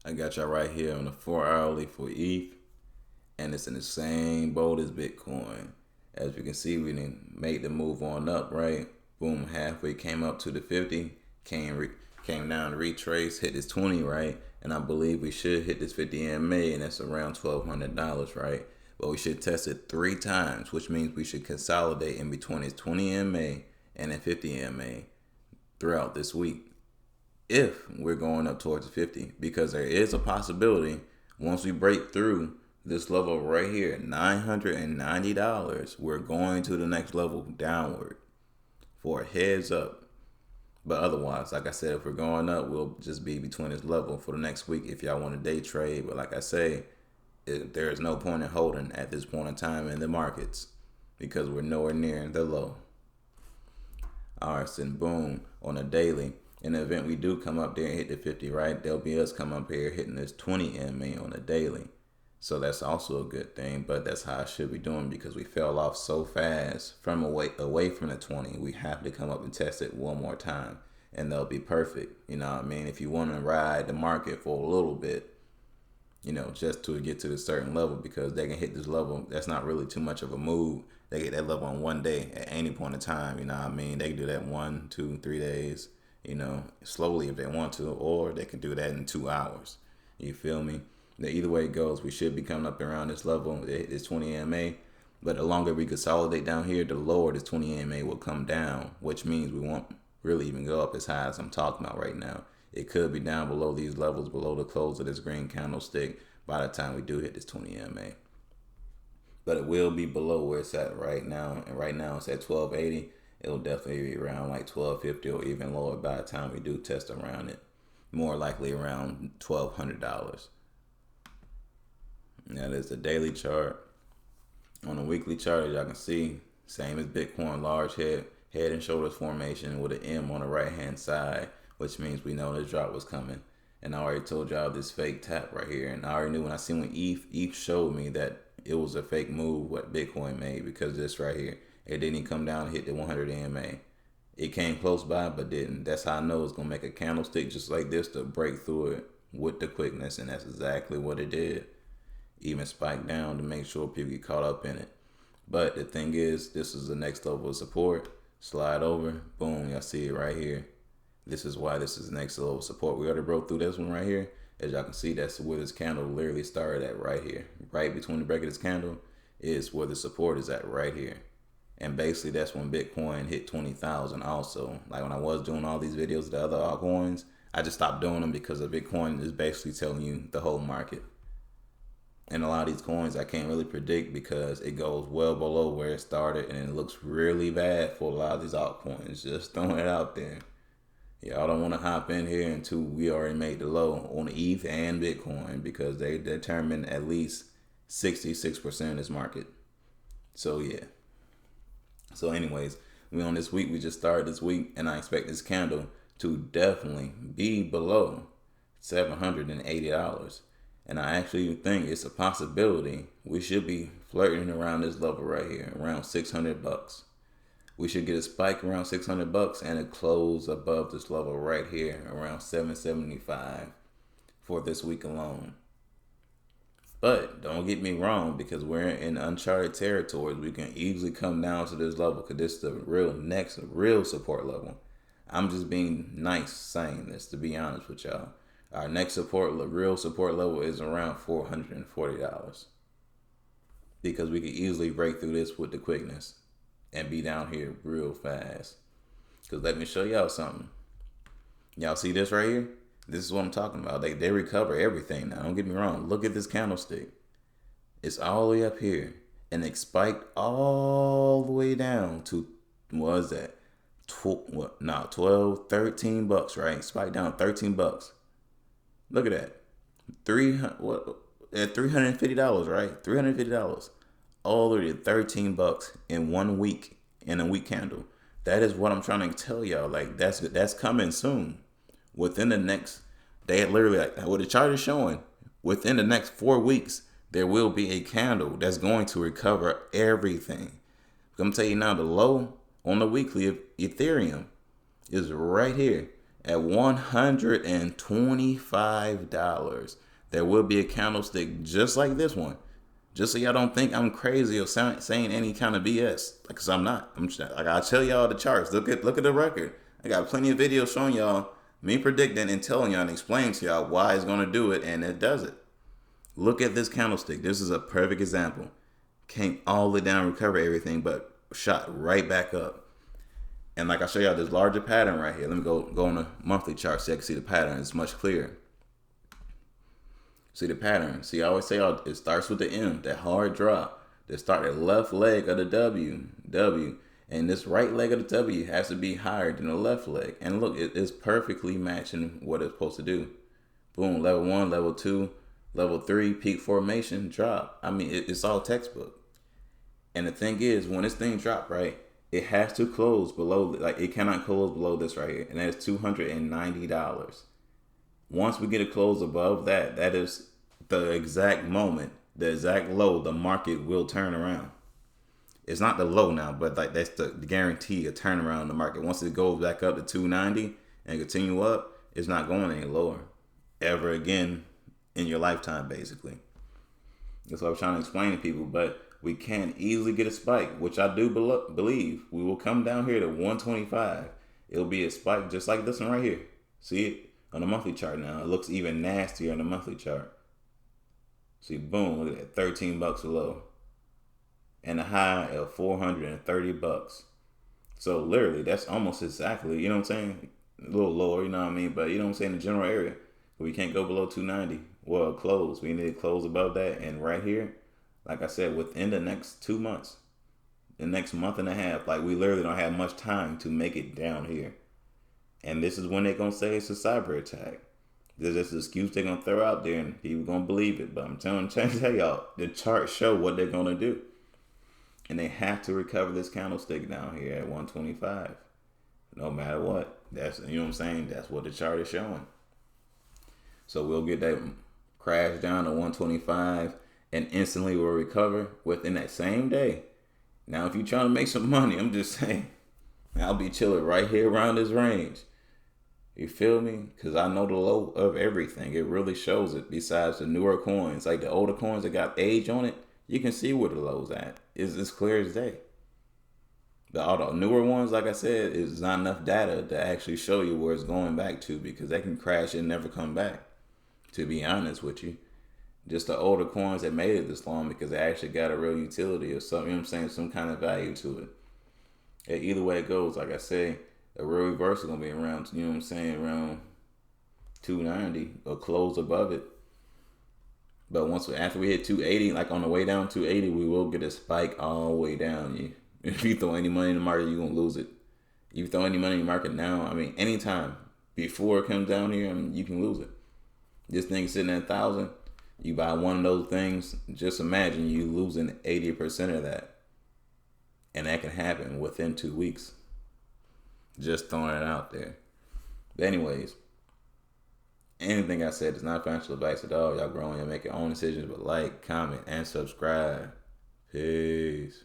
I got y'all right here on the 4 hourly for ETH, and it's in the same boat as Bitcoin. As you can see, we didn't make the move on up, right? Boom, halfway came up to the 50, came down to retrace, hit this 20, right? And I believe we should hit this 50 MA, and that's around $1,200, right? But we should test it 3 times, which means we should consolidate in between this 20 MA and a 50 MA throughout this week, if we're going up towards 50, because there is a possibility once we break through this level right here, $990, we're going to the next level downward for a heads up. But otherwise, like I said, if we're going up, we'll just be between this level for the next week if y'all want to day trade. But like I say, there is no point in holding at this point in time in the markets because we're nowhere near the low. All right, so boom, on a daily, in the event we do come up there and hit the 50, right, there'll be us come up here hitting this 20 MA on a daily. So that's also a good thing, but that's how I should be doing because we fell off so fast from away from the 20. We have to come up and test it one more time, and they'll be perfect. You know what I mean? If you want to ride the market for a little bit, just to get to a certain level, because they can hit this level. That's not really too much of a move. They get that level on one day at any point in time. You know what I mean? They can do that 1, 2, 3 days, slowly if they want to, or they can do that in 2 hours. You feel me? Now, either way it goes, we should be coming up around this level. It's 20 MA. But the longer we consolidate down here, the lower this 20 MA will come down, which means we won't really even go up as high as I'm talking about right now. It could be down below these levels, below the close of this green candlestick by the time we do hit this 20 MA. But it will be below where it's at right now. And right now it's at 1280. It'll definitely be around like 1250 or even lower by the time we do test around it. More likely around $1,200. That is the daily chart. On the weekly chart, as y'all can see, same as Bitcoin, large head and shoulders formation with an M on the right hand side, which means we know the drop was coming. And I already told y'all this fake tap right here. And I already knew when I seen when ETH showed me that it was a fake move what Bitcoin made, because this right here, it didn't even come down and hit the 100 MA. It came close by, but didn't. That's how I know it's going to make a candlestick just like this to break through it with the quickness. And that's exactly what it did. Even spiked down to make sure people get caught up in it. But the thing is, this is the next level of support. Slide over, boom, y'all see it right here. This is why this is the next level of support. We already broke through this one right here. As y'all can see, that's where this candle literally started at right here. Right between the break of this candle is where the support is at right here. And basically that's when Bitcoin hit 20,000 also. Like when I was doing all these videos of the other altcoins, I just stopped doing them because the Bitcoin is basically telling you the whole market. And a lot of these coins I can't really predict because it goes well below where it started, and it looks really bad for a lot of these altcoins. Just throwing it out there. Y'all don't want to hop in here until we already made the low on ETH and Bitcoin, because they determine at least 66% of this market. So yeah. So anyways, we on this week. We just started this week, and I expect this candle to definitely be below $780. And I actually think it's a possibility we should be flirting around this level right here, around $600. We should get a spike around $600 and a close above this level right here around $775 for this week alone. But don't get me wrong, because we're in uncharted territories. We can easily come down to this level because this is the next real support level. I'm just being nice saying this, to be honest with y'all. Our next real support level is around $440, because we could easily break through this with the quickness and be down here real fast. Because let me show y'all something. Y'all see this right here? This is what I'm talking about. They recover everything now. Don't get me wrong. Look at this candlestick. It's all the way up here, and it spiked all the way down to, what is that? 12, $13, right? Spiked down $13. Look at that. $350, right? $350. All the way to $13 in 1 week, in a week candle. That is what I'm trying to tell y'all. Like that's coming soon. Within the next, they literally, like what the chart is showing, within the next 4 weeks, there will be a candle that's going to recover everything. I'm telling you now, the low on the weekly of Ethereum is right here at $125. There will be a candlestick just like this one. Just so y'all don't think I'm crazy or saying any kind of BS, because I'm not. I'm just, like, I'll tell y'all the charts. Look at the record. I got plenty of videos showing y'all me predicting and telling y'all and explaining to y'all why it's gonna do it, and it does it. Look at this candlestick. This is a perfect example. Came all the way down, recover everything, but shot right back up. And like I show y'all this larger pattern right here. Let me go on a monthly chart so you can see the pattern. It's much clearer. See the pattern. See, I always say it starts with the M, that hard drop. That start the left leg of the W. And this right leg of the W has to be higher than the left leg. And look, it's perfectly matching what it's supposed to do. Boom, level 1, level 2, level 3, peak formation, drop. I mean, it's all textbook. And the thing is, when this thing drop, right, it has to close below, like it cannot close below this right here. And that is $290. Once we get a close above that, that is the exact moment, the exact low, the market will turn around. It's not the low now, but like that's the guarantee of turnaround in the market. Once it goes back up to 290 and continue up, it's not going any lower ever again in your lifetime, basically. That's what I'm trying to explain to people. But we can easily get a spike, which I do believe. We will come down here to 125. It'll be a spike just like this one right here. See it on the monthly chart now. It looks even nastier on the monthly chart. See, boom, look at that, $13 below. And a high of $430. So literally, that's almost exactly, you know what I'm saying? A little lower, you know what I mean? But you know what I'm saying, in the general area. We can't go below 290. Well, close. We need to close above that. And right here, like I said, within the next 2 months, the next month and a half, like we literally don't have much time to make it down here. And this is when they're going to say it's a cyber attack. There's this excuse they're going to throw out there and people going to believe it. But I'm trying to tell y'all, the charts show what they're going to do. And they have to recover this candlestick down here at 125. No matter what. That's, you know what I'm saying? That's what the chart is showing. So we'll get that crash down to 125 and instantly we'll recover within that same day. Now, if you're trying to make some money, I'm just saying, I'll be chilling right here around this range. You feel me? Because I know the low of everything. It really shows it. Besides the newer coins, like the older coins that got age on it, you can see where the low's at. It's as clear as day. All the newer ones, like I said, is not enough data to actually show you where it's going back to, because they can crash and never come back, to be honest with you. Just the older coins that made it this long because they actually got a real utility or something, you know what I'm saying, some kind of value to it. And either way it goes, like I say, a real reverse is going to be around, you know what I'm saying, around 290 or close above it. But after we hit 280, like on the way down 280, we will get a spike all the way down. If you throw any money in the market, you're going to lose it. You throw any money in the market now, I mean, anytime before it comes down here, I mean, you can lose it. This thing sitting at 1,000, you buy one of those things, just imagine you losing 80% of that. And that can happen within 2 weeks. Just throwing it out there. But anyways, anything I said is not financial advice at all. Y'all growing, y'all make your own decisions, but like, comment, and subscribe. Peace.